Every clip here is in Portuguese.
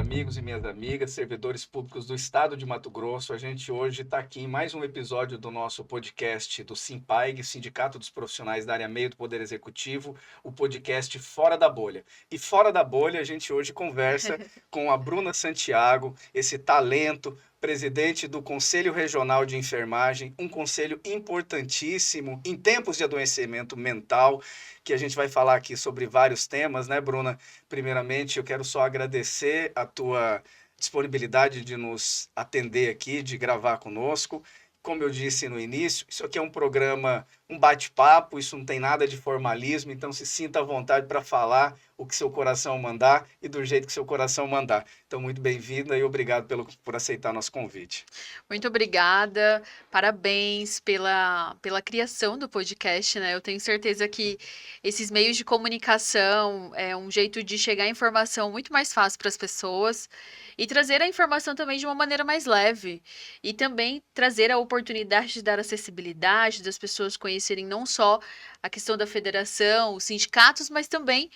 amigos e minhas amigas, servidores públicos do Estado de Mato Grosso. A gente hoje está aqui em mais um episódio do nosso podcast do SIMPAEG, Sindicato dos Profissionais da Área Meio do Poder Executivo, o podcast Fora da Bolha. E fora da bolha, a gente hoje conversa com a Bruna Santiago, esse talento, presidente do Conselho Regional de Enfermagem, um conselho importantíssimo em tempos de adoecimento mental, que a gente vai falar aqui sobre vários temas, né, Bruna? Primeiramente, eu quero só agradecer a tua disponibilidade de nos atender aqui, de gravar conosco. Como eu disse no início, isso aqui é um programa, um bate-papo, isso não tem nada de formalismo, então se sinta à vontade para falar o que seu coração mandar e do jeito que seu coração mandar. Então, muito bem-vinda e obrigado por aceitar nosso convite. Muito obrigada, parabéns pela criação do podcast, né? Eu tenho certeza que esses meios de comunicação é um jeito de chegar a informação muito mais fácil para as pessoas e trazer a informação também de uma maneira mais leve. E também trazer a oportunidade de dar acessibilidade, das pessoas conhecerem não só a questão da federação, os sindicatos, mas também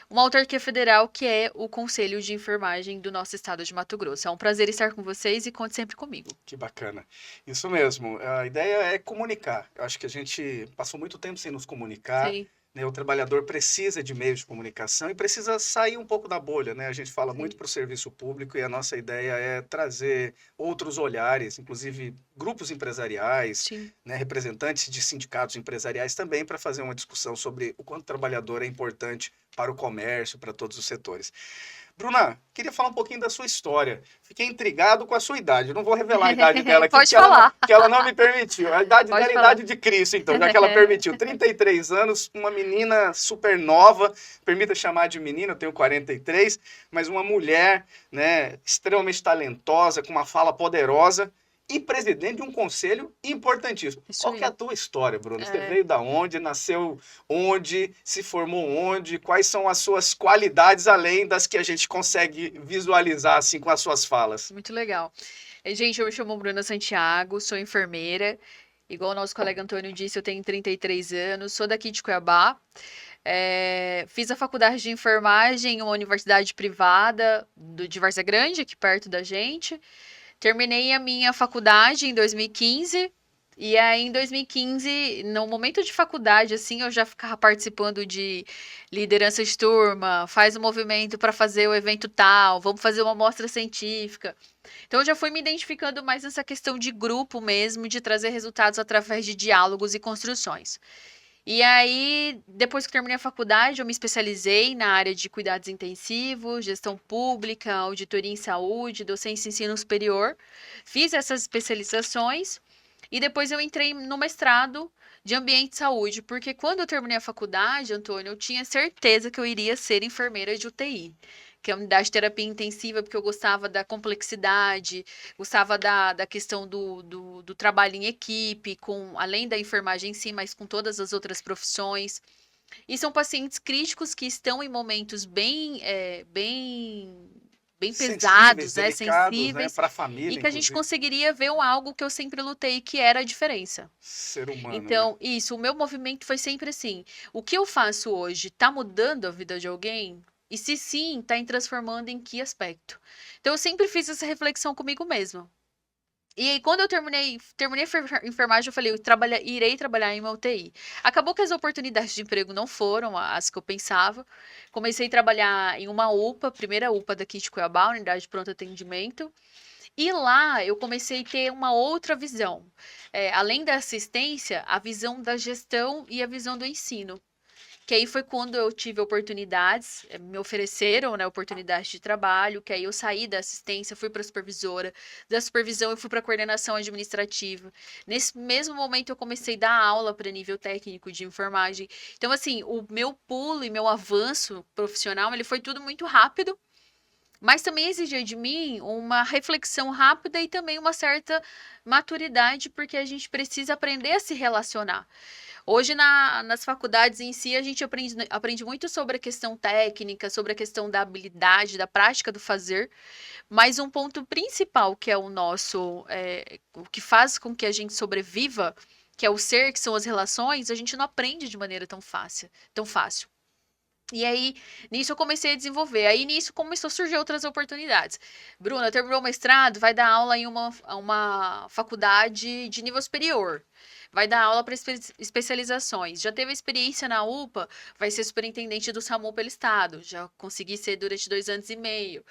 uma autarquia federal que é o Conselho de Enfermagem do nosso estado de Mato Grosso. É um prazer estar com vocês e conte sempre comigo. Que bacana. Isso mesmo. A ideia é comunicar. Eu acho que a gente passou muito tempo sem nos comunicar, Sim, né? O trabalhador precisa de meios de comunicação e precisa sair um pouco da bolha, né? A gente fala muito sim, para o serviço público e a nossa ideia é trazer outros olhares, inclusive grupos empresariais, sim. né? Representantes de sindicatos empresariais também para fazer uma discussão sobre o quanto o trabalhador é importante para o comércio, para todos os setores. Bruna, queria falar um pouquinho da sua história. Fiquei intrigado com a sua idade. Eu não vou revelar a idade dela aqui, Pode falar, porque ela não me permitiu. A idade pode dela é a falar. idade de Cristo, então, já que ela permitiu. 33 anos, uma menina super nova, permita chamar de menina, eu tenho 43, mas uma mulher, né, extremamente talentosa, com uma fala poderosa e presidente de um conselho importantíssimo. Isso Qual que é a aí. tua história, Bruna? Você É, veio da onde, nasceu onde, se formou onde, quais são as suas qualidades além das que a gente consegue visualizar assim com as suas falas? muito legal. Gente, eu me chamo Bruna Santiago, sou enfermeira. Igual o nosso colega Antônio disse, eu tenho 33 anos, sou daqui de Cuiabá. Fiz a faculdade de enfermagem em uma universidade privada de Várzea Grande, aqui perto da gente. Terminei a minha faculdade em 2015. E aí, em 2015, no momento de faculdade, assim, eu já ficava participando de liderança de turma, faz um movimento para fazer o evento tal, vamos fazer uma mostra científica. Então, eu já fui me identificando mais nessa questão de grupo mesmo, de trazer resultados através de diálogos e construções. E aí, depois que terminei a faculdade, eu me especializei na área de cuidados intensivos, gestão pública, auditoria em saúde, docência e ensino superior. Fiz essas especializações e depois eu entrei no mestrado de ambiente e saúde, porque quando eu terminei a faculdade, Antônio, eu tinha certeza que eu iria ser enfermeira de UTI, que é a unidade de terapia intensiva, porque eu gostava da complexidade, gostava da questão do trabalho em equipe, com além da enfermagem em si, mas com todas as outras profissões. E são pacientes críticos que estão em momentos bem Sensíveis, pesados, né, delicados, né, sensíveis, para a e família, que a gente inclusive, conseguiria ver algo que eu sempre lutei, que era a diferença. ser humano, né? Então, isso, o meu movimento foi sempre assim: o que eu faço hoje está mudando a vida de alguém? E se sim, está transformando em que aspecto? Então, eu sempre fiz essa reflexão comigo mesma. E aí, quando eu terminei a enfermagem, eu falei, irei trabalhar em uma UTI. Acabou que as oportunidades de emprego não foram as que eu pensava. Comecei a trabalhar em uma UPA, primeira UPA daqui de Cuiabá, Unidade de Pronto Atendimento. E lá eu comecei a ter uma outra visão. Além da assistência, a visão da gestão e a visão do ensino. Que aí foi quando eu tive oportunidades, me ofereceram, né, oportunidades de trabalho, que aí eu saí da assistência, fui para a supervisora, da supervisão eu fui para a coordenação administrativa. Nesse mesmo momento eu comecei a dar aula para nível técnico de enfermagem. Então assim, o meu pulo e meu avanço profissional, ele foi tudo muito rápido, mas também exigia de mim uma reflexão rápida e também uma certa maturidade, porque a gente precisa aprender a se relacionar. Hoje, nas faculdades em si, a gente aprende muito sobre a questão técnica, sobre a questão da habilidade, da prática do fazer, mas um ponto principal que é o que faz com que a gente sobreviva, que é o ser, que são as relações, a gente não aprende de maneira tão fácil, tão fácil. E aí, nisso eu comecei a desenvolver. Aí, nisso começou a surgir outras oportunidades. Bruna, terminou o mestrado, vai dar aula em uma faculdade de nível superior. Vai dar aula para especializações. Já teve experiência na UPA, vai ser superintendente do SAMU pelo Estado. Já consegui ser durante 2 anos e meio.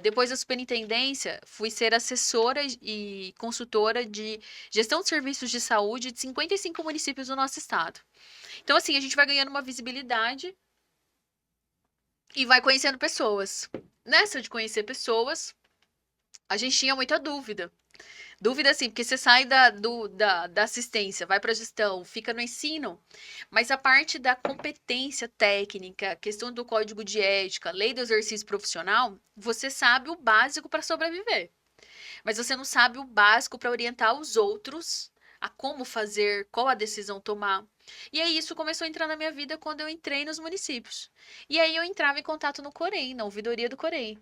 Depois da superintendência, fui ser assessora e consultora de gestão de serviços de saúde de 55 municípios do nosso estado. Então, assim, a gente vai ganhando uma visibilidade e vai conhecendo pessoas. Nessa de conhecer pessoas, a gente tinha muita dúvida. Dúvida, assim, porque você sai da assistência, vai para a gestão, fica no ensino, mas a parte da competência técnica, questão do código de ética, lei do exercício profissional, você sabe o básico para sobreviver. Mas você não sabe o básico para orientar os outros a como fazer, qual a decisão tomar. E aí isso começou a entrar na minha vida quando eu entrei nos municípios. E aí eu entrava em contato no Corém, na ouvidoria do Corém.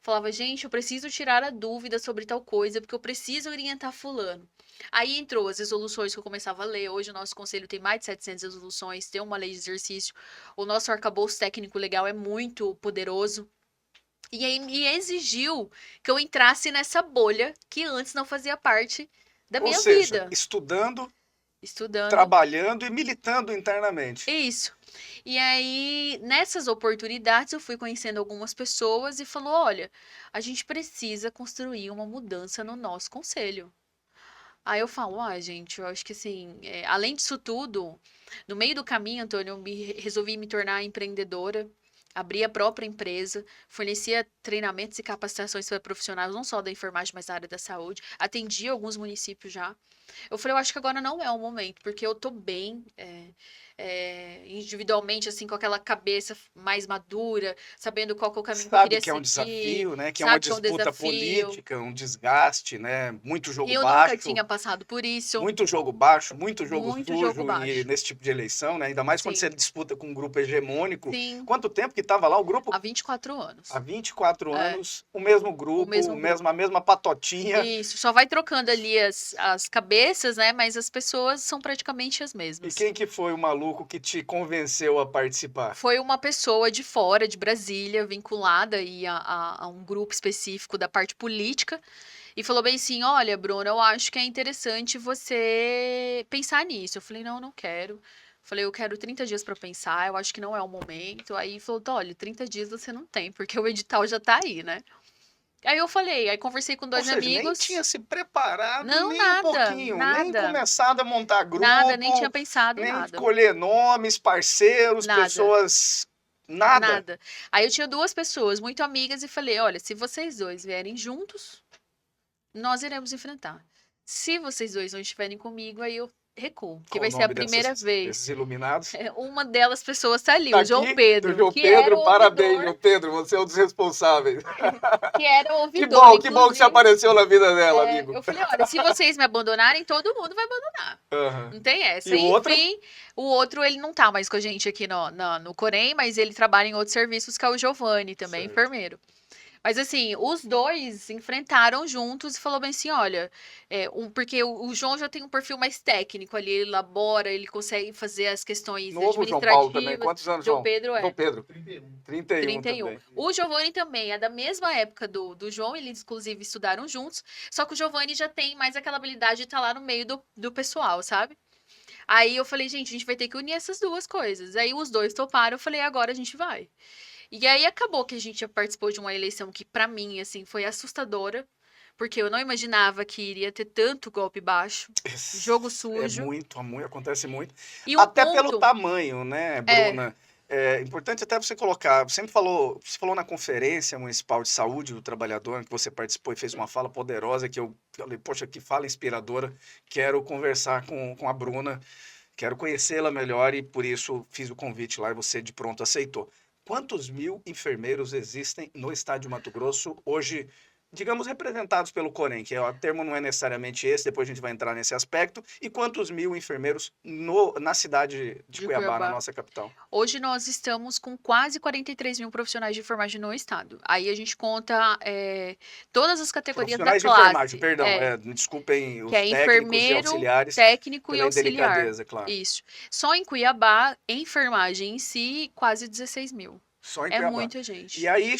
Falava, gente, eu preciso tirar a dúvida sobre tal coisa, porque eu preciso orientar fulano. Aí entrou as resoluções que eu começava a ler. Hoje o nosso conselho tem mais de 700 resoluções, tem uma lei de exercício. O nosso arcabouço técnico legal é muito poderoso. E aí me exigiu que eu entrasse nessa bolha que antes não fazia parte da Ou minha seja, vida. estudando, Estudando. trabalhando e militando internamente. Isso. E aí, nessas oportunidades, eu fui conhecendo algumas pessoas e falou: olha, a gente precisa construir uma mudança no nosso conselho. Aí eu falo, gente, eu acho que assim, além disso tudo, no meio do caminho, Antônio, resolvi me tornar empreendedora, abri a própria empresa, fornecia treinamentos e capacitações para profissionais, não só da enfermagem, mas da área da saúde, atendi alguns municípios já. Eu falei, eu acho que agora não é o momento, porque eu tô bem, individualmente, assim, com aquela cabeça mais madura, sabendo qual que é o caminho que eu Sabe queria que é um seguir, desafio, né? Que é uma sabe que é um disputa desafio. política, um desgaste, né? Muito jogo Eu nunca baixo, tinha passado por isso, muito jogo muito jogo sujo baixo. nesse tipo de eleição, né? Ainda mais quando você Sim, disputa com um grupo hegemônico. sim, Quanto tempo que estava lá o grupo? há 24 Há anos. 24 É, anos, o mesmo o grupo, mesmo grupo. a mesma patotinha. Isso, só vai trocando ali as cabeças, né? Mas as pessoas são praticamente as E mesmas. quem que foi o maluco que te convenceu a participar? Foi uma pessoa de fora, de Brasília, vinculada aí a um grupo específico da parte política, e falou bem assim: olha, Bruna, eu acho que é interessante você pensar nisso. Eu falei: não, não quero. Falei, eu quero 30 dias para pensar, eu acho que não é o momento. Aí falou: tá, olha, 30 dias você não tem, porque o edital já tá aí, né? Aí eu falei, aí conversei com Ou dois seja, nem amigos. tinha se preparado Não, nem um nada, pouquinho, nem nada, começado a montar nada, nem tinha grupo, pensado nem nada, escolher nomes, parceiros, nada, pessoas, nada. nada. Aí eu tinha duas pessoas muito amigas e falei, olha, se vocês dois vierem juntos, nós iremos enfrentar. Se vocês dois não estiverem comigo, aí eu recuo, porque Qual o vai ser a nome primeira desses vez. iluminados? Uma delas pessoas tá ali, Tá o João aqui, do Pedro, João que era Pedro. o Parabéns, ouvidor, João Pedro, você é um dos responsáveis. que era o ouvidor, Que bom que você inclusive. apareceu na vida dela, amigo. Eu falei, olha, se vocês me abandonarem, todo mundo vai abandonar. Aham. Não tem E essa. o outro? Enfim, o outro, ele não tá mais com a gente aqui no Corém, mas ele trabalha em outros serviços, que é o Giovanni, também Certo. enfermeiro. Mas assim, os dois enfrentaram juntos e falou bem assim, olha, porque o João já tem um perfil mais técnico ali, ele elabora, ele consegue fazer as questões Novo João Paulo também. administrativas. Quantos anos, João João? Pedro João é Pedro. 31 31. também. O Giovanni também é da mesma época do João, eles inclusive estudaram juntos, só que o Giovanni já tem mais aquela habilidade de estar lá no meio do pessoal, sabe? Aí eu falei, gente, a gente vai ter que unir essas duas coisas. Aí os dois toparam, eu falei, agora a gente vai. E aí acabou que a gente participou de uma eleição que pra mim, assim, foi assustadora, porque eu não imaginava que iria ter tanto golpe baixo, jogo É sujo. muito, acontece muito. E um Até pelo ponto, tamanho, né, é, Bruna? É importante até você colocar. Você falou na Conferência Municipal de Saúde do Trabalhador, que você participou e fez uma fala poderosa, que eu falei, poxa, que fala inspiradora. Quero conversar com a Bruna, quero conhecê-la melhor e por isso fiz o convite lá e você de pronto aceitou. Quantos mil enfermeiros existem no estado de Mato Grosso hoje? digamos, representados pelo Corém, que o termo não é necessariamente esse, depois a gente vai entrar nesse aspecto, e quantos mil enfermeiros na cidade de De Cuiabá, na Cuiabá. nossa capital? Hoje nós estamos com quase 43 mil profissionais de enfermagem no estado. Aí a gente conta todas as categorias da Profissionais de enfermagem, classe. perdão, desculpem Que os é técnicos e enfermeiro, auxiliares técnico e pela auxiliar. indelicadeza, claro. Isso. Só em Cuiabá, enfermagem em si, quase 16 mil. Só em É Cuiabá. muita gente. E aí,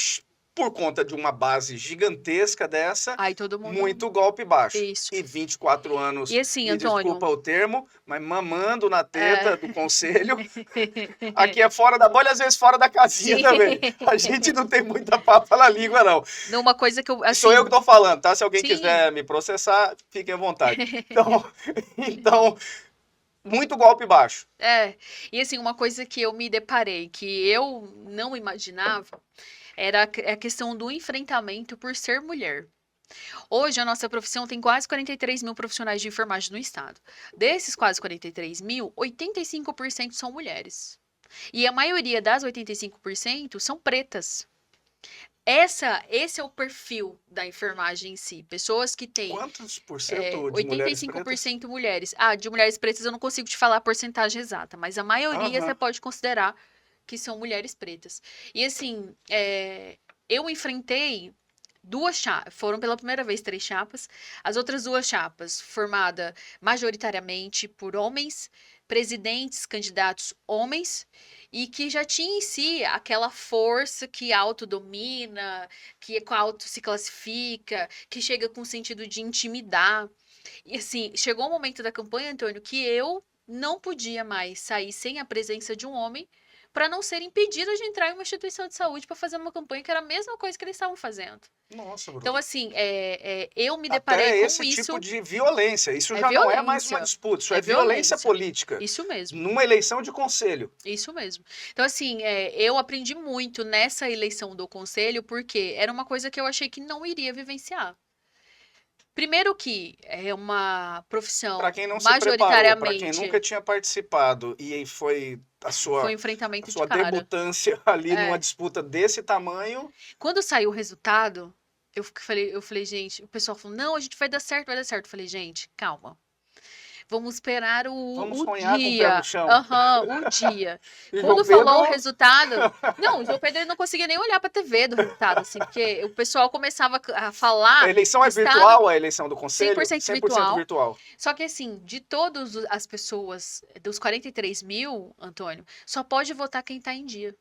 por conta de uma base gigantesca dessa, Aí todo mundo. muito golpe baixo. Isso. E 24 anos, E assim, me Antônio. desculpa o termo, mas mamando na teta do conselho. Aqui é fora da bolha, às vezes fora da casinha também. A gente não tem muita papa na língua, não. Numa coisa que eu. Assim, sou eu que tô falando, tá? Se alguém sim. quiser me processar, fiquem à vontade. Então, muito golpe baixo. E assim, uma coisa que eu me deparei, que eu não imaginava, era a questão do enfrentamento por ser mulher. Hoje, a nossa profissão tem quase 43 mil profissionais de enfermagem no estado. Desses quase 43 mil, 85% são mulheres. E a maioria das 85% são pretas. Esse é o perfil da enfermagem em si. Pessoas que têm Quantos por cento de mulheres pretas? 85% mulheres. De mulheres pretas eu não consigo te falar a porcentagem exata, mas a maioria você pode considerar que são mulheres pretas. E assim, eu enfrentei duas chapas, foram pela primeira vez 3 chapas, as outras 2 chapas formada majoritariamente por homens, presidentes, candidatos homens, e que já tinha em si aquela força que autodomina, que auto se classifica, que chega com o sentido de intimidar. E assim, chegou um momento da campanha, Antônio, que eu não podia mais sair sem a presença de um homem para não ser impedida de entrar em uma instituição de saúde para fazer uma campanha que era a mesma coisa que eles estavam fazendo. Nossa, Bruno. Então, assim, eu me deparei Até com esse isso. tipo de violência. Isso É já não é violência. mais uma disputa, isso é violência violência política. Isso mesmo. Numa eleição de conselho. Isso mesmo. Então, assim, eu aprendi muito nessa eleição do conselho, porque era uma coisa que eu achei que não iria vivenciar. Primeiro que é uma profissão Para quem não se preparou, para majoritariamente quem nunca tinha participado e foi a foi um sua enfrentamento de sua cara. debutância ali numa disputa desse tamanho. Quando saiu o resultado, eu falei, gente, o pessoal falou, não, a gente vai dar certo, vai dar certo. Eu falei, gente, calma. Vamos esperar Vamos o sonhar com o pé dia. no chão. O dia. E Quando João falou o Pedro- resultado. Não, o João Pedro ele não conseguia nem olhar pra TV do resultado, assim, porque o pessoal começava a falar. A eleição é estado- virtual, a eleição do conselho? 100% virtual. Só que, assim, de todas as pessoas, dos 43 mil, Antônio, só pode votar quem tá em dia.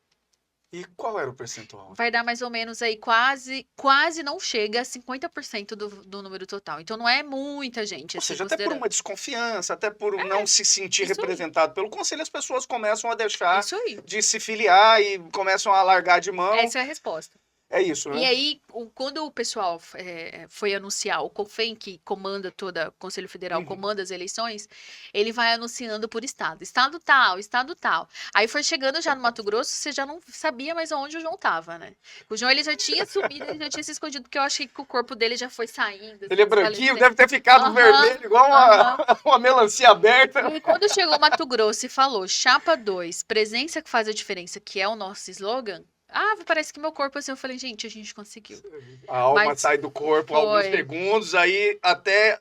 E qual era o percentual? Vai dar mais ou menos aí quase não chega a 50% do número total. Então não é muita gente, Ou assim, seja, até por considerando. uma desconfiança, até por não se sentir isso aí. representado pelo conselho, as pessoas começam a deixar Isso aí. de se filiar e começam a largar de mão. Essa é a resposta. É isso, né? E aí, quando o pessoal foi anunciar, o COFEM, que comanda toda, o Conselho Federal comanda as eleições, ele vai anunciando por estado. Estado tal, estado tal. Aí foi chegando já no Mato Grosso, você já não sabia mais aonde o João tava, né? O João, ele já tinha sumido, ele já tinha se escondido, porque eu achei que o corpo dele já foi saindo. Ele é branquinho, deve ter ficado vermelho, igual uma melancia aberta. E quando chegou o Mato Grosso e falou, chapa 2, presença que faz a diferença, que é o nosso slogan, parece que meu corpo, assim, eu falei, gente, a gente conseguiu. A alma sai do corpo alguns segundos, aí até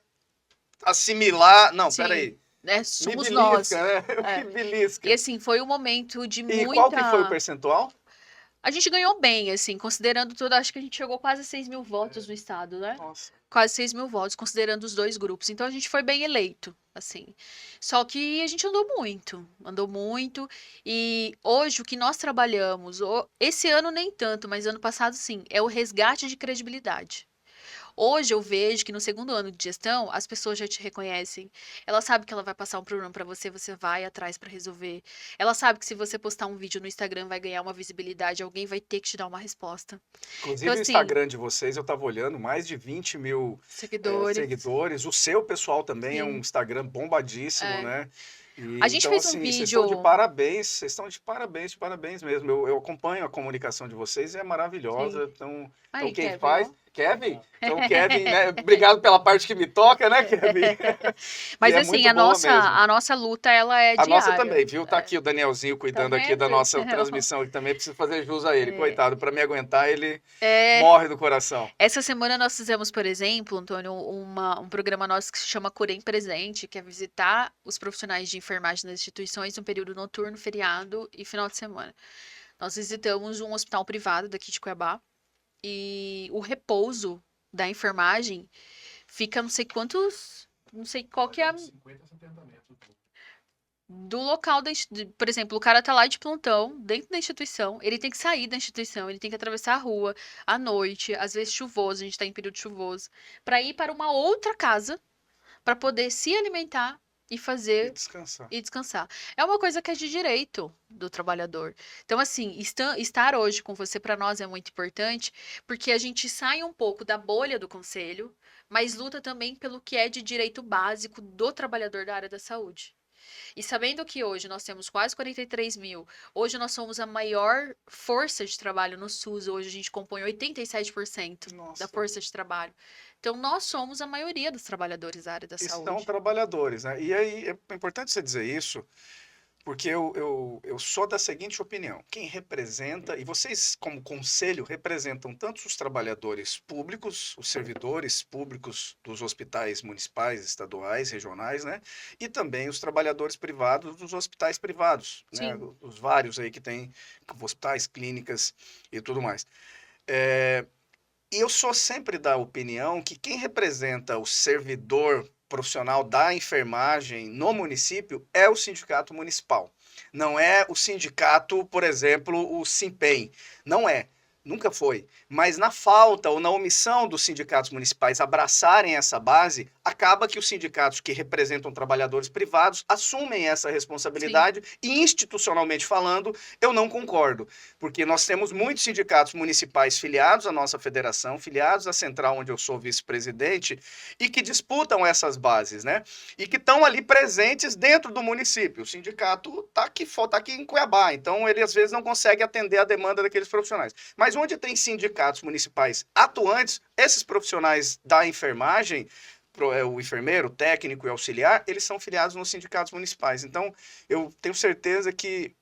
assimilar... Não, Sim, peraí. Somos Me nós. belisca, né? Me belisca. E assim, foi um momento de muita... E qual que foi o percentual? A gente ganhou bem, assim, considerando tudo, acho que a gente chegou quase a 6 mil votos no estado, né? Nossa. Quase 6 mil votos, considerando os 2 grupos. Então a gente foi bem eleito, assim. Só que a gente andou muito. E hoje o que nós trabalhamos, esse ano nem tanto, mas ano passado sim, é o resgate de credibilidade. Hoje eu vejo que no segundo ano de gestão, as pessoas já te reconhecem. Ela sabe que ela vai passar um problema para você, você vai atrás para resolver. Ela sabe que se você postar um vídeo no Instagram vai ganhar uma visibilidade, alguém vai ter que te dar uma resposta. Inclusive Então, o assim, Instagram de vocês, eu tava olhando, mais de 20 mil seguidores. O seu pessoal também é um Instagram bombadíssimo, né? A gente fez um vídeo... Vocês estão de parabéns, de parabéns mesmo. Eu acompanho a comunicação de vocês, é maravilhosa. Então, quem faz... Kevin? Então, Kevin, né? Obrigado pela parte que me toca, né, Kevin? Mas E é assim, muito boa mesmo. a nossa luta, ela é A nossa diária. também, viu? Tá aqui o Danielzinho Tá cuidando aqui da vendo? nossa transmissão, que também preciso fazer jus a ele. É, Coitado, para me aguentar, ele é, morre do coração. essa semana nós fizemos, por exemplo, Antônio, um programa nosso que se chama Curem Presente, que é visitar os profissionais de enfermagem nas instituições no período noturno, feriado e final de semana. Nós visitamos um hospital privado daqui de Cuiabá e o repouso da enfermagem fica não sei quantos, não sei qual que é a 50, 70 metros. do local por exemplo, o cara tá lá de plantão, dentro da instituição, ele tem que sair da instituição, ele tem que atravessar a rua à noite, às vezes chuvoso, a gente tá em período chuvoso, para ir para uma outra casa para poder se alimentar e E fazer descansar. e descansar. É uma coisa que é de direito do trabalhador. Então, assim, estar hoje com você para nós é muito importante, porque a gente sai um pouco da bolha do conselho, mas luta também pelo que é de direito básico do trabalhador da área da saúde. E sabendo que hoje nós temos quase 43 mil, hoje nós somos a maior força de trabalho no SUS, hoje a gente compõe 87% da Nossa. força de trabalho. Então, nós somos a maioria dos trabalhadores da área da E são saúde. trabalhadores, né? E aí é importante você dizer isso, porque eu sou da seguinte opinião: quem representa, e vocês, como conselho, representam tanto os trabalhadores públicos, os servidores públicos dos hospitais municipais, estaduais, regionais, né? E também os trabalhadores privados dos hospitais privados, né? Sim, Os vários aí que tem hospitais, clínicas e tudo mais. É, e eu sou sempre da opinião que quem representa o servidor profissional da enfermagem no município é o sindicato municipal. Não é o sindicato, por exemplo, o Simpem. Não é. Nunca foi. Mas na falta ou na omissão dos sindicatos municipais abraçarem essa base, acaba que os sindicatos que representam trabalhadores privados assumem essa sim, responsabilidade e, institucionalmente falando, eu não concordo. Porque nós temos muitos sindicatos municipais filiados à nossa federação, filiados à central onde eu sou vice-presidente, e que disputam essas bases, né? E que estão ali presentes dentro do município. O sindicato tá aqui em Cuiabá, então ele às vezes não consegue atender a demanda daqueles profissionais. Mas onde tem sindicatos municipais atuantes, esses profissionais da enfermagem, o enfermeiro, o técnico e auxiliar, eles são filiados nos sindicatos municipais. Então, eu tenho certeza que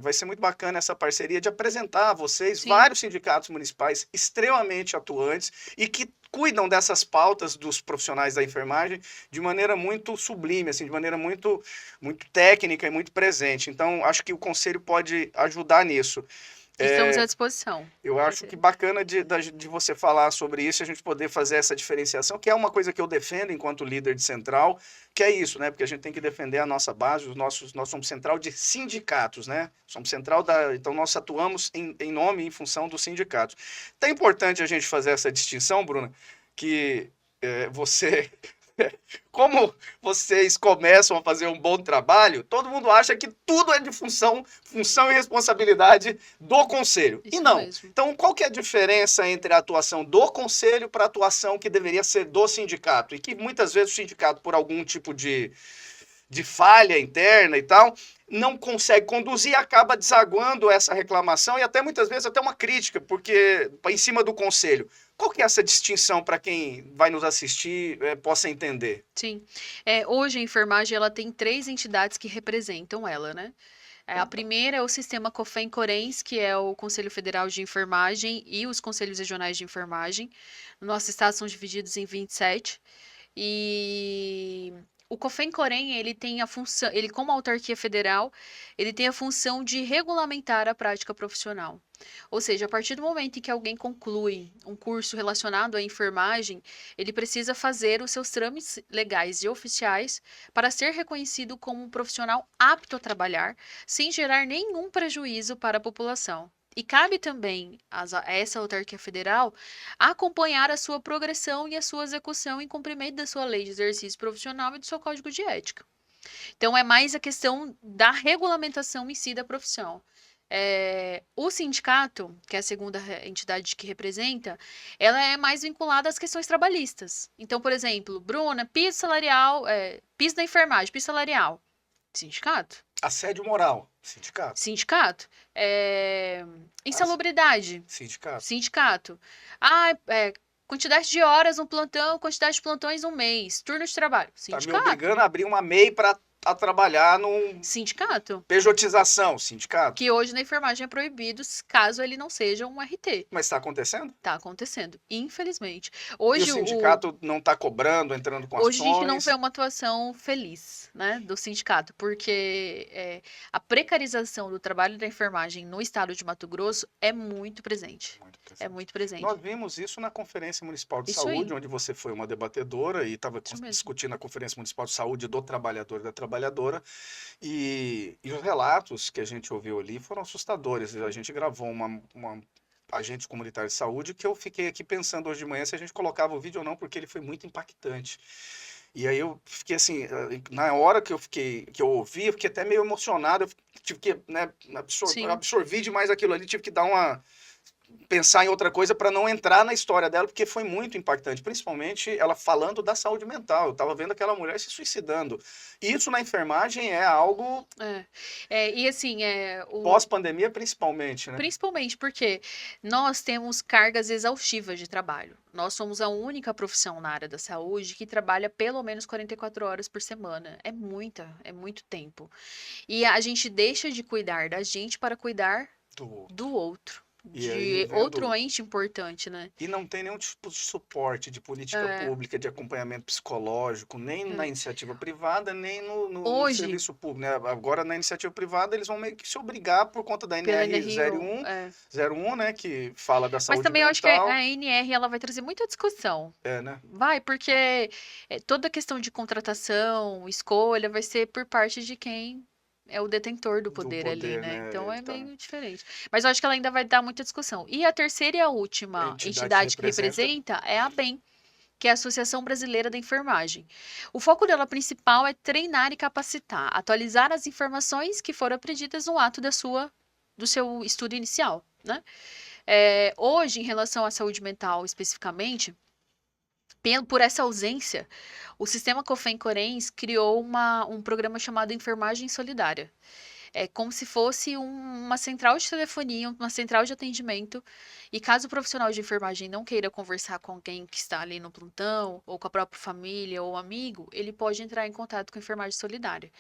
vai ser muito bacana essa parceria de apresentar a vocês sim. vários sindicatos municipais extremamente atuantes e que cuidam dessas pautas dos profissionais da enfermagem de maneira muito sublime, assim, de maneira muito, muito técnica e muito presente. Então, acho que o conselho pode ajudar nisso. Estamos à disposição. Eu acho que bacana de você falar sobre isso, a gente poder fazer essa diferenciação, que é uma coisa que eu defendo enquanto líder de central, que é isso, né? Porque a gente tem que defender a nossa base, nós somos central de sindicatos, né? Somos central então nós atuamos em nome e em função dos sindicatos. Então é importante a gente fazer essa distinção, Bruna, que você como vocês começam a fazer um bom trabalho, todo mundo acha que tudo é de função e responsabilidade do conselho. E Isso não. mesmo. Então, qual que é a diferença entre a atuação do conselho para a atuação que deveria ser do sindicato? E que muitas vezes o sindicato, por algum tipo de falha interna e tal, não consegue conduzir e acaba desaguando essa reclamação e até muitas vezes até uma crítica, porque em cima do conselho. Qual que é essa distinção para quem vai nos assistir possa entender? Sim. Hoje a enfermagem ela tem 3 entidades que representam ela, né? A primeira é o sistema COFEN-CORENS, que é o Conselho Federal de Enfermagem e os Conselhos Regionais de Enfermagem. No nosso estado são divididos em 27. E o COFEN-COREN, ele tem a função, ele como autarquia federal, ele tem a função de regulamentar a prática profissional. Ou seja, a partir do momento em que alguém conclui um curso relacionado à enfermagem, ele precisa fazer os seus trâmites legais e oficiais para ser reconhecido como um profissional apto a trabalhar, sem gerar nenhum prejuízo para a população. E cabe também a essa autarquia federal acompanhar a sua progressão e a sua execução em cumprimento da sua lei de exercício profissional e do seu código de ética. Então, é mais a questão da regulamentação em si da profissão. O sindicato, que é a segunda entidade que representa, ela é mais vinculada às questões trabalhistas. Então, por exemplo, Bruna, piso salarial, piso da enfermagem, piso salarial, sindicato. Assédio moral, sindicato. Sindicato. Insalubridade, Sindicato. sindicato. Quantidade de horas no plantão, quantidade de plantões no mês, turno de trabalho. Tá me Sindicato. obrigando a abrir uma MEI para trabalhar num Sindicato. pejotização, sindicato. Que hoje na enfermagem é proibido, caso ele não seja um RT. Mas está acontecendo? Tá acontecendo, infelizmente. E Hoje o sindicato não está cobrando, entrando com Hoje a gente não ações. vê uma atuação feliz, né, do sindicato, porque a precarização do trabalho da enfermagem no estado de Mato Grosso é muito presente. Muito presente. É muito presente. Nós vimos isso na Conferência Municipal de Isso aí. Saúde, onde você foi uma debatedora e estava Isso mesmo. discutindo a Conferência Municipal de Saúde do trabalhador e da trabalhadora. E os relatos que a gente ouviu ali foram assustadores. A gente gravou uma agente comunitário de saúde que eu fiquei aqui pensando hoje de manhã se a gente colocava o vídeo ou não, porque ele foi muito impactante. E aí eu fiquei assim, na hora que eu ouvi, eu fiquei até meio emocionado, eu tive que, né, Sim. absorvi demais aquilo ali, tive que pensar em outra coisa para não entrar na história dela, porque foi muito impactante, principalmente ela falando da saúde mental. Eu estava vendo aquela mulher se suicidando. Isso na enfermagem é algo E assim, pós-pandemia principalmente, né? Principalmente porque nós temos cargas exaustivas de trabalho. Nós somos a única profissão na área da saúde que trabalha pelo menos 44 horas por semana. É muito tempo. E a gente deixa de cuidar da gente para cuidar do outro. E aí, De outro ente importante, né? E não tem nenhum tipo de suporte de política pública, de acompanhamento psicológico, nem na iniciativa privada, nem no serviço público, né? Agora, na iniciativa privada, eles vão meio que se obrigar por conta da NR01, né? Que fala da saúde mental. Mas também eu acho que a NR ela vai trazer muita discussão. Né? Vai, porque toda a questão de contratação, escolha, vai ser por parte de quem é o detentor do poder ali, né? Então é meio diferente. Mas eu acho que ela ainda vai dar muita discussão. E a terceira e a última entidade que representa é a ABEM, que é a Associação Brasileira da Enfermagem. O foco dela principal é treinar e capacitar, atualizar as informações que foram aprendidas no ato do seu estudo inicial, né? Hoje, em relação à saúde mental especificamente, por essa ausência, o sistema Cofem-Corens criou um programa chamado Enfermagem Solidária. É como se fosse uma central de telefonia, uma central de atendimento. E caso o profissional de enfermagem não queira conversar com alguém que está ali no plantão, ou com a própria família ou amigo, ele pode entrar em contato com a Enfermagem Solidária.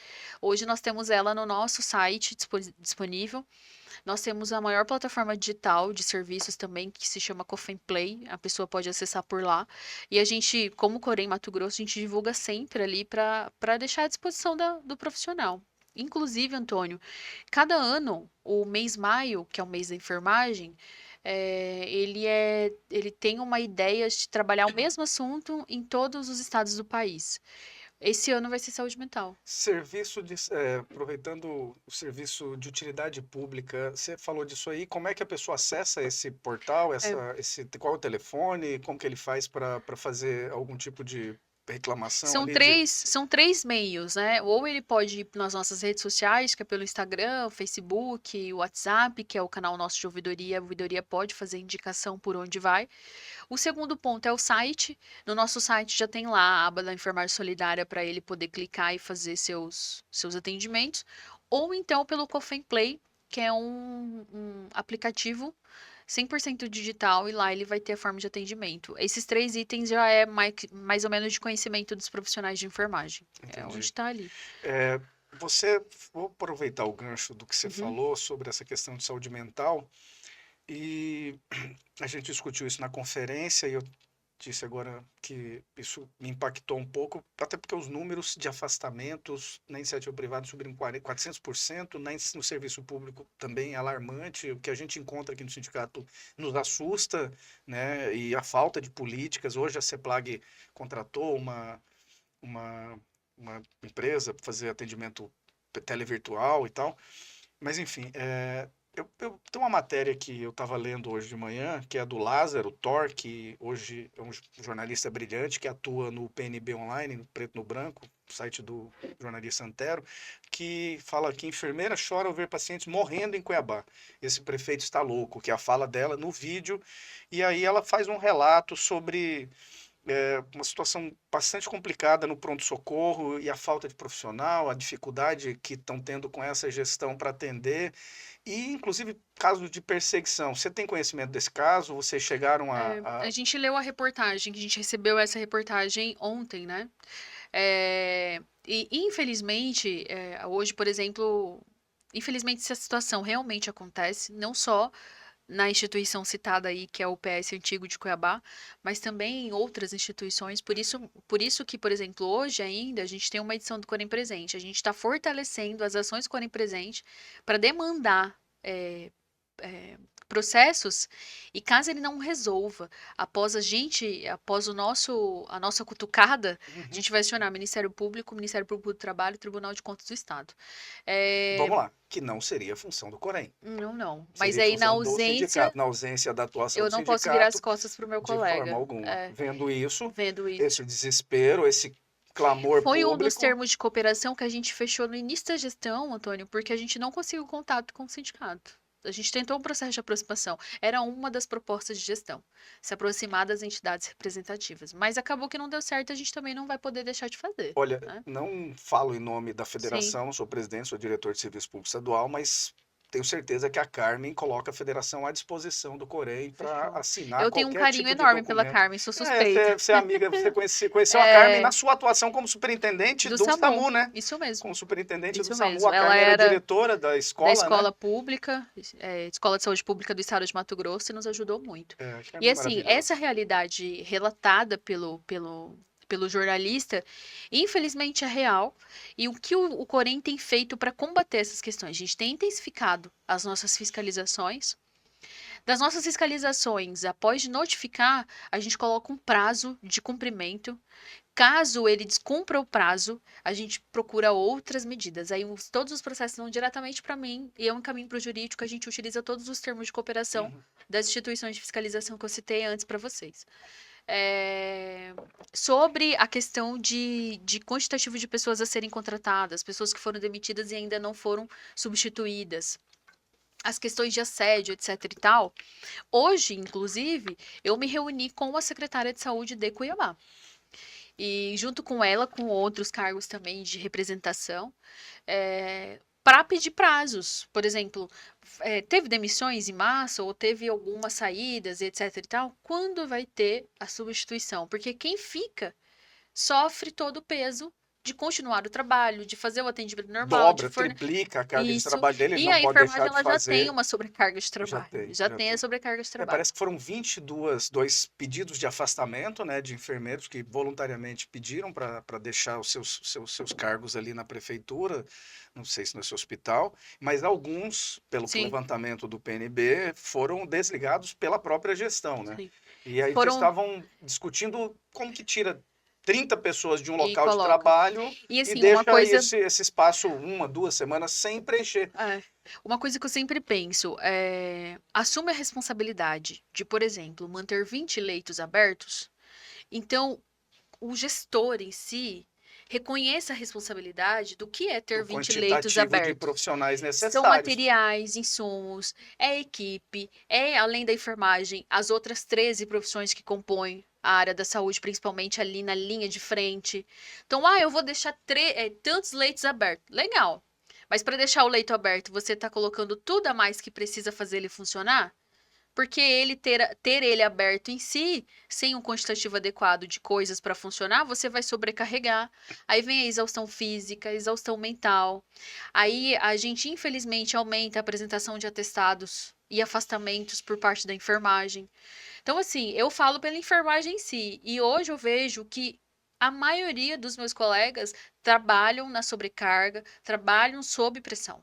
Hoje nós temos ela no nosso site disponível. Nós temos a maior plataforma digital de serviços também, que se chama Cofem Play. A pessoa pode acessar por lá. E a gente, como Corém Mato Grosso, a gente divulga sempre ali para deixar à disposição do profissional. Inclusive, Antônio, cada ano, o mês maio, que é o mês da enfermagem, ele tem uma ideia de trabalhar o mesmo assunto em todos os estados do país. Esse ano vai ser saúde mental. Aproveitando o serviço de utilidade pública, você falou disso aí, como é que a pessoa acessa esse portal, qual é o telefone, como que ele faz para fazer algum tipo de reclamação? São três meios, né? Ou ele pode ir nas nossas redes sociais, que é pelo Instagram, Facebook, o WhatsApp, que é o canal nosso de ouvidoria. A ouvidoria pode fazer indicação por onde vai. O segundo ponto é o site. No nosso site já tem lá a aba da enfermagem solidária para ele poder clicar e fazer seus atendimentos. Ou então pelo Cofem Play, que é um aplicativo 100% digital, e lá ele vai ter a forma de atendimento. Esses três itens já é mais ou menos de conhecimento dos profissionais de enfermagem. Entendi. É onde está ali. Vou aproveitar o gancho do que você falou sobre essa questão de saúde mental, e a gente discutiu isso na conferência, e eu disse agora que isso me impactou um pouco, até porque os números de afastamentos na iniciativa privada subiram 400%, no serviço público também é alarmante. O que a gente encontra aqui no sindicato nos assusta, né? E a falta de políticas. Hoje a CEPLAG contratou uma empresa para fazer atendimento televirtual e tal, mas enfim, eu tenho uma matéria que eu estava lendo hoje de manhã, que é do Lázaro Thor, que hoje é um jornalista brilhante, que atua no PNB Online, no Preto no Branco, site do jornalista Antero, que fala que enfermeira chora ao ver pacientes morrendo em Cuiabá. Esse prefeito está louco, que é a fala dela no vídeo, e aí ela faz um relato sobre uma situação bastante complicada no pronto-socorro e a falta de profissional, a dificuldade que estão tendo com essa gestão para atender e, inclusive, casos de perseguição. Você tem conhecimento desse caso? Vocês chegaram A gente leu a reportagem, que a gente recebeu essa reportagem ontem, né? E infelizmente, hoje, por exemplo, infelizmente essa situação realmente acontece, não só na instituição citada aí, que é o PS Antigo de Cuiabá, mas também em outras instituições. Por isso que, por exemplo, hoje ainda a gente tem uma edição do Corém Presente. A gente está fortalecendo as ações do Corém Presente para demandar processos e caso ele não resolva, após a nossa cutucada, a Uhum. gente vai acionar Ministério Público do Trabalho e Tribunal de Contas do Estado. É, Vamos lá, que não seria função do Corém. não. Mas Seria aí na função do ausência, sindicato. Na ausência da atuação eu do não posso virar as sindicato, costas pro meu de forma colega. alguma. Vendo isso, Vendo isso. esse desespero, esse clamor Foi um dos público. termos de cooperação que a gente fechou no início da gestão, Antônio, porque a gente não conseguiu contato com o sindicato. A gente tentou um processo de aproximação. Era uma das propostas de gestão, se aproximar das entidades representativas. Mas acabou que não deu certo, a gente também não vai poder deixar de fazer. Olha, Né? não falo em nome da Sim. federação, sou presidente, sou diretor de serviço público estadual, mas tenho certeza que a Carmen coloca a federação à disposição do Corém para Fechou. assinar Eu tenho um qualquer carinho tipo de enorme pela documento. Carmen, sou suspeita. Você é amiga, você conheceu a Carmen na sua atuação como superintendente Do do SAMU, SAMU, né? isso mesmo. Como superintendente do Isso SAMU. mesmo. A Ela Carmen era era diretora da da escola, escola né? pública, Escola de Saúde Pública do Estado de Mato Grosso, e nos ajudou muito. A E Carmen é assim, maravilhosa. essa realidade relatada pelo jornalista, infelizmente é real. E o que o Corém tem feito para combater essas questões? A gente tem intensificado as nossas fiscalizações. Das nossas fiscalizações, após notificar, a gente coloca um prazo de cumprimento. Caso ele descumpra o prazo, a gente procura outras medidas. Aí todos os processos vão diretamente para mim e eu encaminho para o jurídico. A gente utiliza todos os termos de cooperação das instituições de fiscalização que eu citei antes para vocês. Sobre a questão de quantitativo de pessoas a serem contratadas, pessoas que foram demitidas e ainda não foram substituídas, as questões de assédio, etc e tal. Hoje, inclusive, eu me reuni com a secretária de saúde de Cuiabá. E junto com ela, com outros cargos também de representação, para pedir prazos. Por exemplo, teve demissões em massa ou teve algumas saídas, etc e tal, quando vai ter a substituição? Porque quem fica sofre todo o peso de continuar o trabalho, de fazer o atendimento normal, Dobra, triplica a carga de Isso. trabalho dele, ele E não a pode deixar enfermagem de ela já tem fazer. uma sobrecarga de Já trabalho. tem, Já tem a sobrecarga de trabalho. Parece que foram 22 pedidos de afastamento, né, de enfermeiros que voluntariamente pediram para deixar os seus cargos ali na prefeitura, não sei se no seu hospital, mas alguns, pelo Sim. levantamento do PNB, foram desligados pela própria gestão, né? Sim. E aí Foram- vocês estavam discutindo como que tira 30 pessoas de um E local de coloca. trabalho E assim, deixa uma coisa. esse espaço 1, 2 semanas sem preencher. Uma coisa que eu sempre penso assume a responsabilidade de, por exemplo, manter 20 leitos abertos. Então, o gestor em si reconheça a responsabilidade do que é ter O 20 leitos quantitativo de abertos. profissionais São necessários. materiais, insumos, equipe, além da enfermagem, as outras 13 profissões que compõem a área da saúde, principalmente ali na linha de frente. Então, eu vou deixar tantos leitos abertos. Legal. Mas para deixar o leito aberto, você está colocando tudo a mais que precisa fazer ele funcionar? Porque ele ter ele aberto em si, sem um quantitativo adequado de coisas para funcionar, você vai sobrecarregar. Aí vem a exaustão física, a exaustão mental. Aí a gente, infelizmente, aumenta a apresentação de atestados e afastamentos por parte da enfermagem. Então, assim, eu falo pela enfermagem em si. E hoje eu vejo que a maioria dos meus colegas trabalham na sobrecarga, trabalham sob pressão.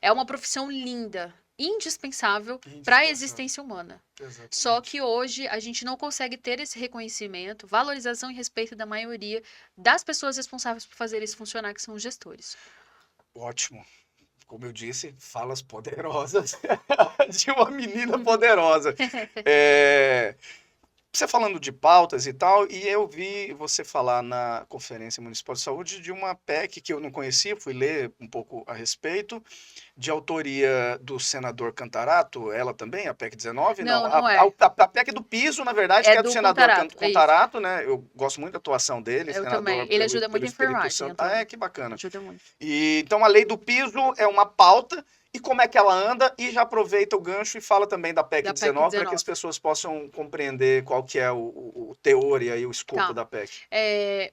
É uma profissão linda, indispensável para a existência humana. Exatamente. Só que hoje a gente não consegue ter esse reconhecimento, valorização e respeito da maioria das pessoas responsáveis por fazer isso funcionar, que são os gestores. Ótimo. Como eu disse, falas poderosas de uma menina poderosa. você falando de pautas e tal, e eu vi você falar na Conferência Municipal de Saúde de uma PEC que eu não conhecia, fui ler um pouco a respeito, de autoria do senador Cantarato, ela também, a PEC 19? Não, Não, não é. a PEC do piso, na verdade, que É é do do senador Contarato, é isso. Contarato, né? Eu gosto muito da atuação dele, Eu também. senador Ele pelo, ajuda pelo muito a Espírito enfermagem, Santo. Ah, é, Antônio. que bacana. Ajuda muito. E, então, a lei do piso é uma pauta, e como é que ela anda, e já aproveita o gancho e fala também da PEC Da PEC 19 para que as 19. pessoas possam compreender qual que é o teor e aí o escopo Tá. da PEC.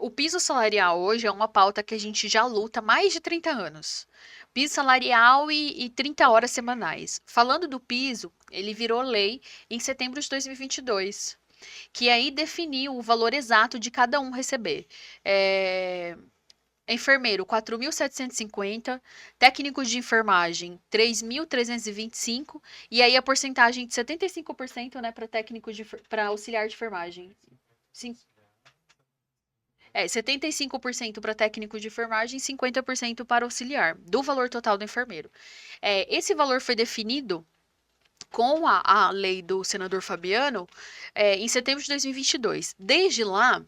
O piso salarial hoje é uma pauta que a gente já luta há mais de 30 anos. Piso salarial e 30 horas semanais. Falando do piso, ele virou lei em setembro de 2022, que aí definiu o valor exato de cada um receber. Enfermeiro, 4.750, técnicos de enfermagem, 3.325, e aí a porcentagem de 75%, né, para técnico para auxiliar de enfermagem. Sim. 75% para técnico de enfermagem, 50% para auxiliar, do valor total do enfermeiro. Esse valor foi definido com a lei do senador Fabiano em setembro de 2022. Desde lá,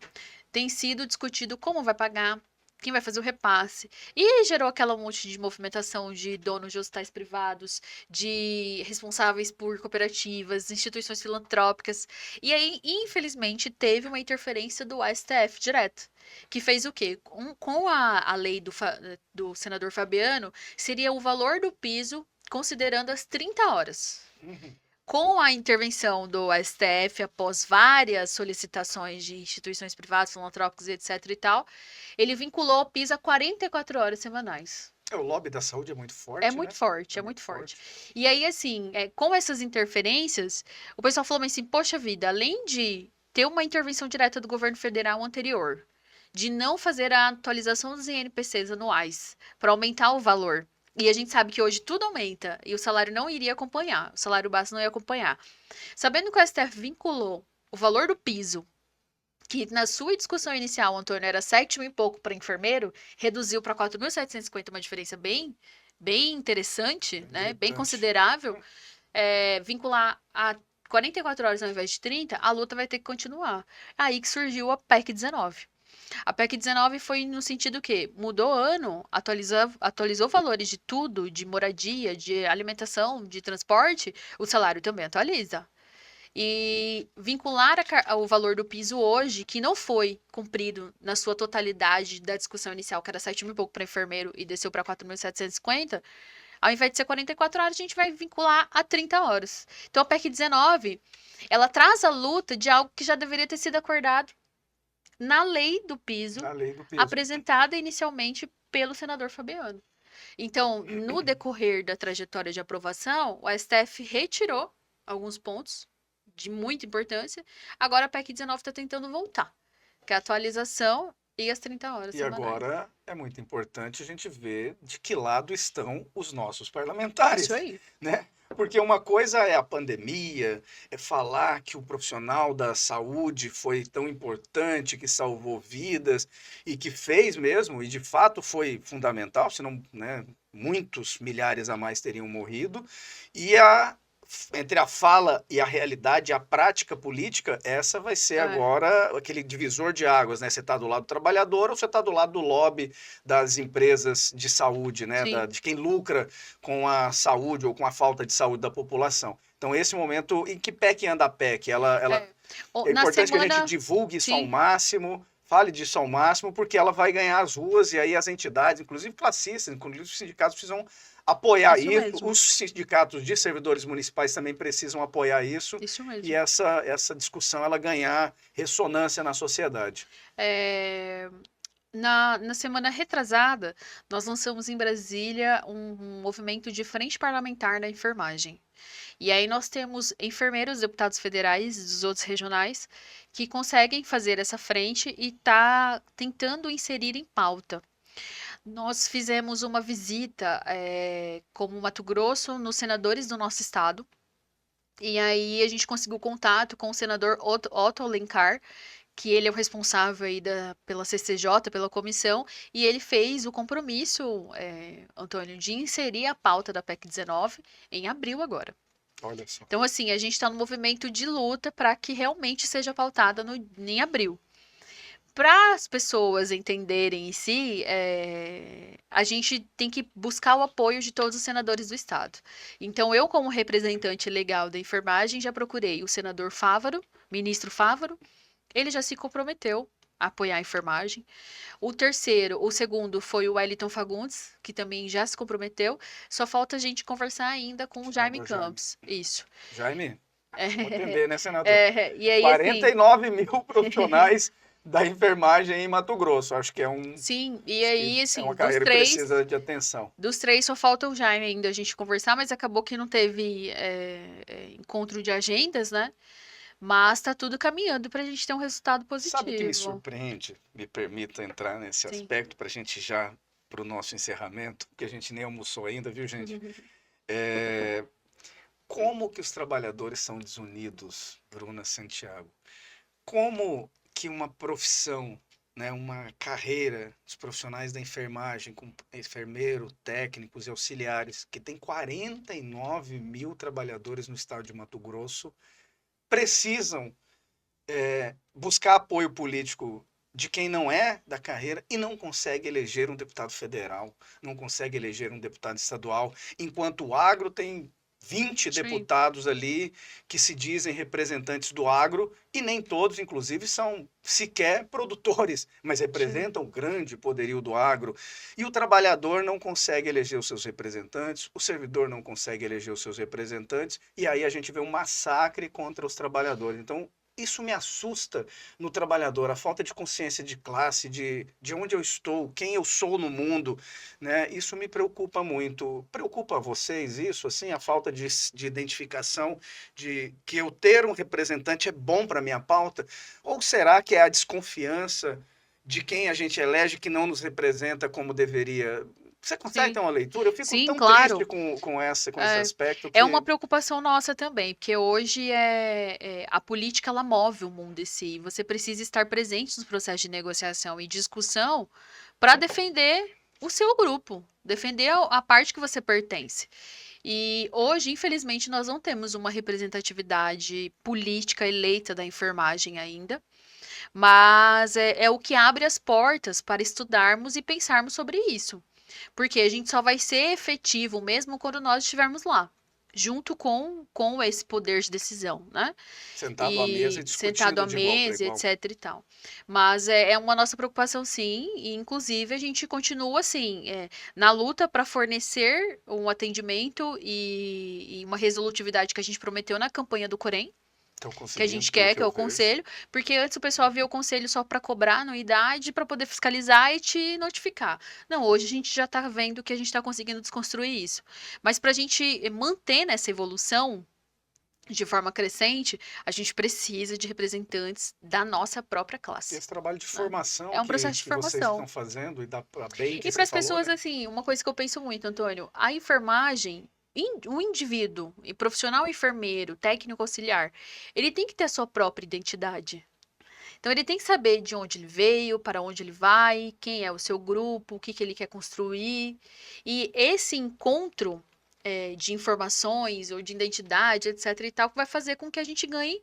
tem sido discutido como vai pagar, quem vai fazer o repasse. E gerou aquela monte de movimentação de donos de hospitais privados, de responsáveis por cooperativas, instituições filantrópicas. E aí, infelizmente, teve uma interferência do STF direto. Que fez o quê? Com a lei do senador Fabiano, seria o valor do piso considerando as 30 horas. Com a intervenção do STF, após várias solicitações de instituições privadas, filantrópicas, etc. e tal, ele vinculou o piso a 44 horas semanais. O lobby da saúde é muito forte, É muito né? forte, é muito forte. E aí, assim, com essas interferências, o pessoal falou assim, poxa vida, além de ter uma intervenção direta do governo federal anterior, de não fazer a atualização dos INPCs anuais para aumentar o valor, e a gente sabe que hoje tudo aumenta e o salário não iria acompanhar, o salário base não ia acompanhar. Sabendo que o STF vinculou o valor do piso, que na sua discussão inicial, Antônio, era 7 mil e pouco para enfermeiro, reduziu para 4.750, uma diferença bem interessante, né? Bem considerável. Vincular a 44 horas ao invés de 30, a luta vai ter que continuar. Aí que surgiu a PEC 19. A PEC 19 foi no sentido que mudou ano, atualizou valores de tudo, de moradia, de alimentação, de transporte, o salário também atualiza. E vincular o valor do piso hoje, que não foi cumprido na sua totalidade da discussão inicial, que era 7 mil e pouco para enfermeiro e desceu para 4.750, ao invés de ser 44 horas, a gente vai vincular a 30 horas. Então, a PEC 19, ela traz a luta de algo que já deveria ter sido acordado na lei do piso, apresentada inicialmente pelo senador Fabiano. Então, no decorrer da trajetória de aprovação, o STF retirou alguns pontos de muita importância. Agora a PEC 19 está tentando voltar, que é a atualização e as 30 horas E semanais. agora é muito importante a gente ver de que lado estão os nossos parlamentares. Isso aí. Né? Porque uma coisa é a pandemia, é falar que o profissional da saúde foi tão importante, que salvou vidas e que fez mesmo, e de fato foi fundamental, senão, né, muitos milhares a mais teriam morrido. E entre a fala e a realidade, a prática política, essa vai ser agora aquele divisor de águas, né? Você está do lado do trabalhador ou você está do lado do lobby das empresas de saúde, né? De quem lucra com a saúde ou com a falta de saúde da população. Então, esse momento, em que pé que anda a PEC? É importante que a gente divulgue isso ao máximo, fale disso ao máximo, porque ela vai ganhar as ruas e aí as entidades, inclusive classistas, inclusive os sindicatos, precisam apoiar isso. Os sindicatos de servidores municipais também precisam apoiar isso. Isso mesmo. E essa discussão ela ganhar ressonância na sociedade. Na semana retrasada, nós lançamos em Brasília um movimento de frente parlamentar da enfermagem. E aí nós temos enfermeiros, deputados federais e dos outros regionais que conseguem fazer essa frente e tá tentando inserir em pauta. Nós fizemos uma visita como Mato Grosso nos senadores do nosso estado. E aí a gente conseguiu contato com o senador Otto Alencar, que ele é o responsável aí pela CCJ, pela comissão, e ele fez o compromisso, Antônio, de inserir a pauta da PEC 19 em abril agora. Olha só. Então, assim, a gente está no movimento de luta para que realmente seja pautada em abril. Para as pessoas entenderem em si, a gente tem que buscar o apoio de todos os senadores do estado. Então, eu, como representante legal da enfermagem, já procurei o senador Fávaro, ministro Fávaro, ele já se comprometeu a apoiar a enfermagem. O segundo foi o Wellington Fagundes, que também já se comprometeu. Só falta a gente conversar ainda com o Jaime Senador Jaime. Campos. Isso. Jaime, vamos atender, né, senador? E aí, assim, 49 mil profissionais da enfermagem em Mato Grosso. Acho que é sim, e acho aí, que é assim, uma carreira que precisa de atenção. dos três só falta o Jaime ainda a gente conversar, mas acabou que não teve encontro de agendas, né? Mas tá tudo caminhando pra gente ter um resultado Sabe o que me positivo. surpreende? Me permita entrar nesse Sim. aspecto para a gente já para o nosso encerramento, porque a gente nem almoçou ainda, viu, gente? É, como que os trabalhadores são desunidos, Bruna Santiago? Como que uma profissão, né, uma carreira dos profissionais da enfermagem, com enfermeiro, técnicos e auxiliares, que tem 49 mil trabalhadores no estado de Mato Grosso, precisam buscar apoio político de quem não é da carreira e não consegue eleger um deputado federal, não consegue eleger um deputado estadual, enquanto o agro tem 20 Sim. deputados ali que se dizem representantes do agro e nem todos, inclusive, são sequer produtores, mas representam o grande poderio do agro. E o trabalhador não consegue eleger os seus representantes, o servidor não consegue eleger os seus representantes, e aí a gente vê um massacre contra os trabalhadores. Então, isso me assusta no trabalhador, a falta de consciência de classe, de onde eu estou, quem eu sou no mundo, né? Isso me preocupa muito. Preocupa vocês isso, assim, a falta de identificação, de que eu ter um representante é bom para a minha pauta? Ou será que é a desconfiança de quem a gente elege que não nos representa como deveria? Você consegue Sim. ter uma leitura? Eu fico Sim, tão claro. triste com esse aspecto É que... uma preocupação nossa também, porque hoje a política ela move o mundo em si. Você precisa estar presente nos processos de negociação e discussão para defender o seu grupo, defender a parte que você pertence. E hoje, infelizmente, nós não temos uma representatividade política eleita da enfermagem ainda, mas é o que abre as portas para estudarmos e pensarmos sobre isso. Porque a gente só vai ser efetivo mesmo quando nós estivermos lá, junto com esse poder de decisão, né? Sentado à mesa e E sentado discutindo à de igual para mesa, igual. etc e tal. Mas é uma nossa preocupação, sim, e inclusive a gente continua assim, na luta para fornecer um atendimento e uma resolutividade que a gente prometeu na campanha do Corém, Estão que a conseguindo, gente pelo quer, que que é eu o vejo. conselho, porque antes o pessoal via o conselho só para cobrar anuidade, para poder fiscalizar e te notificar. Não, hoje a gente já está vendo que a gente está conseguindo desconstruir isso. Mas para a gente manter nessa evolução de forma crescente, a gente precisa de representantes da nossa própria E classe, esse trabalho de né? formação É um processo de que vocês estão formação. fazendo, e da bem que E para você as falou, pessoas, né? assim, uma coisa que eu penso muito, Antônio, a enfermagem, o indivíduo, e profissional enfermeiro, técnico auxiliar, ele tem que ter a sua própria identidade. Então ele tem que saber de onde ele veio, para onde ele vai, quem é o seu grupo, o que, que ele quer construir. E esse encontro de informações ou de identidade, etc. e tal, que vai fazer com que a gente ganhe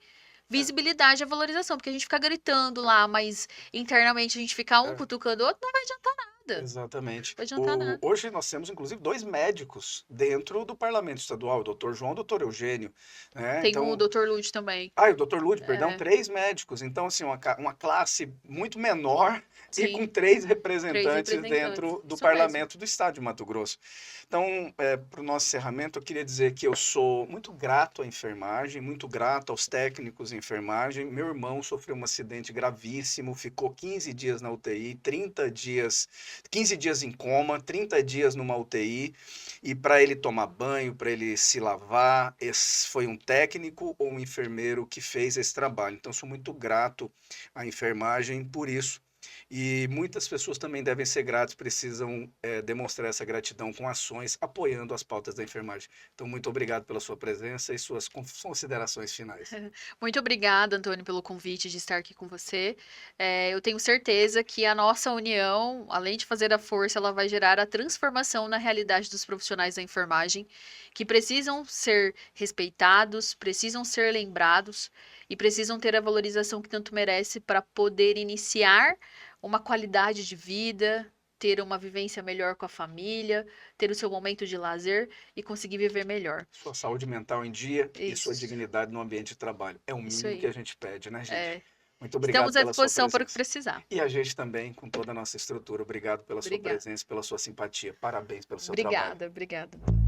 visibilidade e valorização. Porque a gente fica gritando lá, mas internamente a gente fica um É, cutucando o outro, não vai adiantar nada. Não exatamente. vai adiantar nada. Hoje nós temos, inclusive, 2 médicos dentro do Parlamento Estadual, o doutor João e o doutor Eugênio, né? Tem o Então, Dr. Lud também. e o doutor Lude, perdão, É, 3 médicos. Então, assim, uma classe muito menor e com sim, 3 3 representantes representantes. dentro do Isso mesmo. Parlamento do Estado de Mato Grosso. Então, para o nosso encerramento, eu queria dizer que eu sou muito grato à enfermagem, muito grato aos técnicos de enfermagem. Meu irmão sofreu um acidente gravíssimo, ficou 15 dias na UTI, 30 dias, 15 dias em coma, 30 dias numa UTI. E para ele tomar banho, para ele se lavar, esse foi um técnico ou um enfermeiro que fez esse trabalho. Então, sou muito grato à enfermagem por isso. E muitas pessoas também devem ser gratas, precisam demonstrar essa gratidão com ações, apoiando as pautas da enfermagem. Então, muito obrigado pela sua presença e suas considerações finais. Muito obrigada, Antônio, pelo convite de estar aqui com você. Eu tenho certeza que a nossa união, além de fazer a força, ela vai gerar a transformação na realidade dos profissionais da enfermagem, que precisam ser respeitados, precisam ser lembrados e precisam ter a valorização que tanto merece para poder iniciar uma qualidade de vida, ter uma vivência melhor com a família, ter o seu momento de lazer e conseguir viver melhor. Sua saúde mental em dia e sua Isso, dignidade no ambiente de trabalho. É o isso mínimo que aí. a gente pede, né, gente? É, Muito obrigado estamos à pela sua disposição para o que presença. precisar. E a gente também, com toda a nossa estrutura. Obrigado pela sua Obrigada. presença, pela sua simpatia. Parabéns pelo seu trabalho. Obrigada, obrigada.